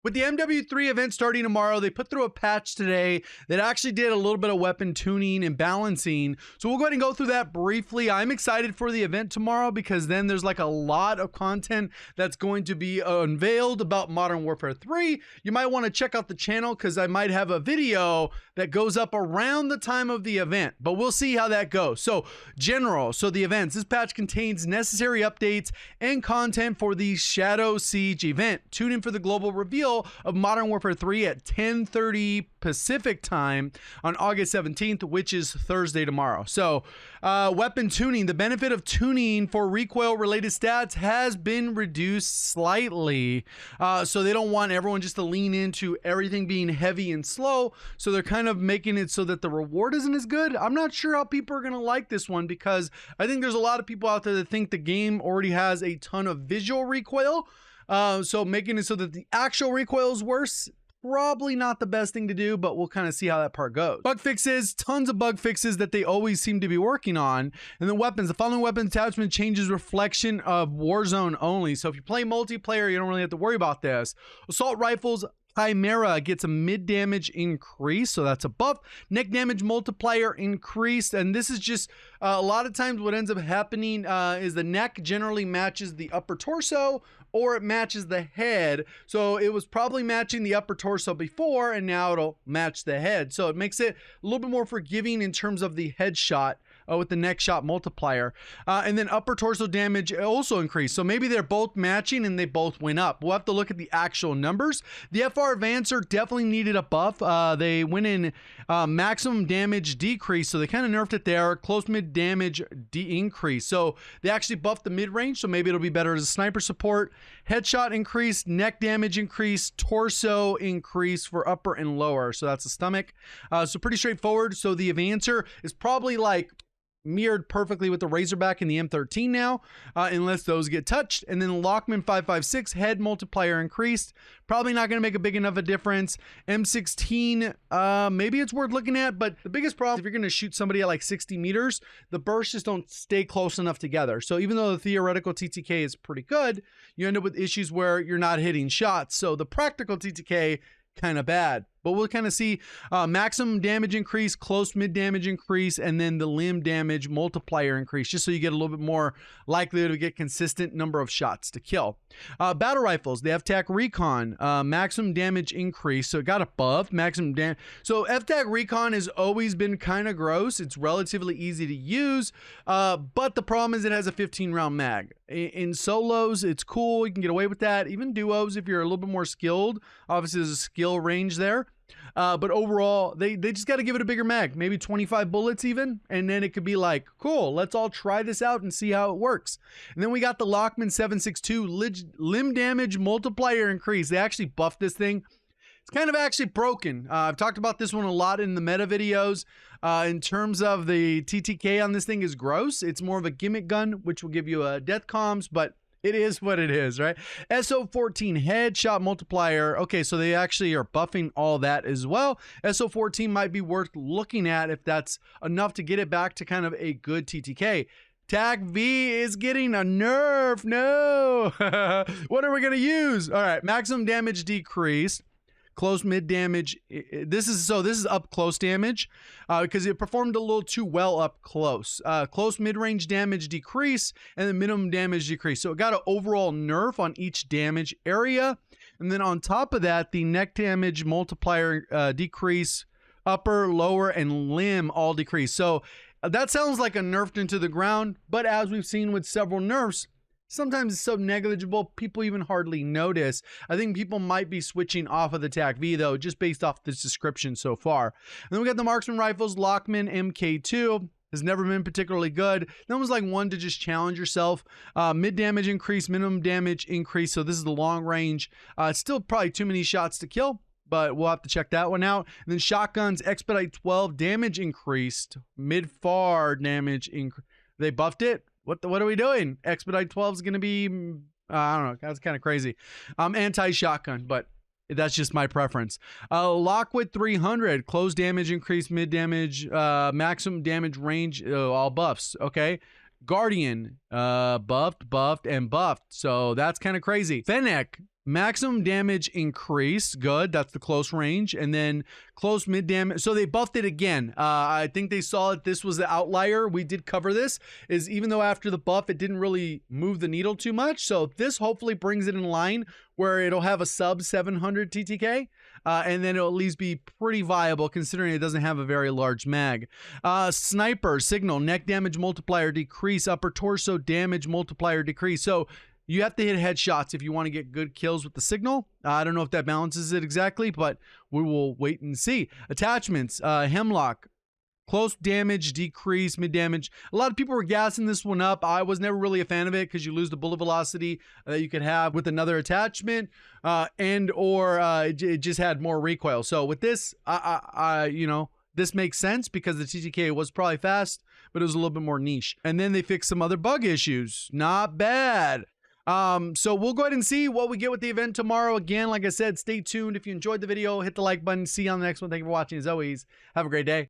With the MW3 event starting tomorrow, they put through a patch today that actually did a little bit of weapon tuning and balancing. So we'll go ahead and go through that briefly. I'm excited for the event tomorrow because then there's like a lot of content that's going to be unveiled about Modern Warfare 3. You might want to check out the channel because I might have a video that goes up around the time of the event, but we'll see how that goes. So the events, this patch contains necessary updates and content for the Shadow Siege event. Tune in for the global reveal of Modern Warfare 3 at 10:30 Pacific time on August 17th, which is Thursday tomorrow. So weapon tuning, the benefit of tuning for recoil related stats has been reduced slightly. So they don't want everyone just to lean into everything being heavy and slow. So they're kind of making it so that the reward isn't as good. I'm not sure how people are going to like this one because I think there's a lot of people out there that think the game already has a ton of visual recoil. So making it so that the actual recoil is worse, probably not the best thing to do, but we'll kind of see how that part goes. Bug fixes, tons of bug fixes that they always seem to be working on. And then weapons, the following weapon attachment changes reflection of Warzone only. So if you play multiplayer, you don't really have to worry about this. Assault rifles, Chimera gets a mid damage increase, so that's a buff. Neck damage multiplier increased, and this is just a lot of times what ends up happening is the neck generally matches the upper torso or it matches the head. So it was probably matching the upper torso before and now it'll match the head. So it makes it a little bit more forgiving in terms of the headshot with the neck shot multiplier. And then upper torso damage also increased. So maybe they're both matching and they both went up. We'll have to look at the actual numbers. The FR Advancer definitely needed a buff. They went in maximum damage decrease. So they kind of nerfed it there. Close mid damage increase. So they actually buffed the mid range. So maybe it'll be better as a sniper support. Headshot increased, neck damage increased, torso increase for upper and lower. So that's the stomach. So pretty straightforward. So the Advancer is probably like mirrored perfectly with the Razorback and the M13 now, unless those get touched. And then Lockman 556 head multiplier increased, probably not going to make a big enough a difference. M16, maybe it's worth looking at, but the biggest problem, if you're going to shoot somebody at like 60 meters, the bursts just don't stay close enough together. So even though the theoretical TTK is pretty good, you end up with issues where you're not hitting shots. So the practical TTK, kind of bad. But we'll kind of see maximum damage increase, close mid damage increase, and then the limb damage multiplier increase, just so you get a little bit more likelihood to get consistent number of shots to kill. Battle rifles, the FTAC Recon, maximum damage increase, so it got above maximum damage. So FTAC Recon has always been kind of gross. It's relatively easy to use, but the problem is it has a 15 round mag. In solos, it's cool. You can get away with that. Even duos, if you're a little bit more skilled, obviously there's a skill range there. But overall, they just got to give it a bigger mag, maybe 25 bullets even, and then it could be like, cool, let's all try this out and see how it works. And then we got the Lockman 762 limb damage multiplier increase. They actually buffed this thing. It's kind of actually broken. I've talked about this one a lot in the meta videos. In terms of the TTK on this thing is gross. It's more of a gimmick gun, which will give you a death comms, but it is what it is, right? SO14 headshot multiplier. Okay, so they actually are buffing all that as well. SO14 might be worth looking at if that's enough to get it back to kind of a good TTK. Tag V is getting a nerf. No. What are we going to use? All right, maximum damage decreased. Close mid damage. This is up close damage because it performed a little too well up close. Close mid range damage decrease and the minimum damage decrease. So it got an overall nerf on each damage area. And then on top of that, the neck damage multiplier decrease, upper, lower, and limb all decrease. So that sounds like a nerfed into the ground, but as we've seen with several nerfs, sometimes it's so negligible, people even hardly notice. I think people might be switching off of the TAC V though, just based off this description so far. And then we got the marksman rifles, Lockman MK2. Has never been particularly good. That was like one to just challenge yourself. Mid damage increase, minimum damage increase. So this is the long range. It's still probably too many shots to kill, but we'll have to check that one out. And then shotguns, Expedite 12 damage increased, mid far damage increase. They buffed it. What are we doing? Expedite 12 is going to be, I don't know. That's kind of crazy. Anti-shotgun, but that's just my preference. Lockwood 300, close damage increase, mid damage, maximum damage range, all buffs. Okay. Guardian, buffed, and buffed. So that's kind of crazy. Fennec, maximum damage increase. Good. That's the close range. And then close mid damage. So they buffed it again. I think they saw it. This was the outlier. We did cover this. Is even though after the buff, it didn't really move the needle too much. So this hopefully brings it in line where it'll have a sub 700 TTK. And then it'll at least be pretty viable considering it doesn't have a very large mag. Sniper, signal, neck damage multiplier decrease, upper torso damage multiplier decrease. So you have to hit headshots if you want to get good kills with the signal. I don't know if that balances it exactly, but we will wait and see. Attachments, Hemlock, close damage decrease, mid damage. A lot of people were gassing this one up. I was never really a fan of it because you lose the bullet velocity that you could have with another attachment, it just had more recoil. So with this, you know, this makes sense because the TTK was probably fast, but it was a little bit more niche. And then they fixed some other bug issues. Not bad. So we'll go ahead and see what we get with the event tomorrow. Again, like I said, stay tuned. If you enjoyed the video, hit the like button. See you on the next one. Thank you for watching. As always, have a great day.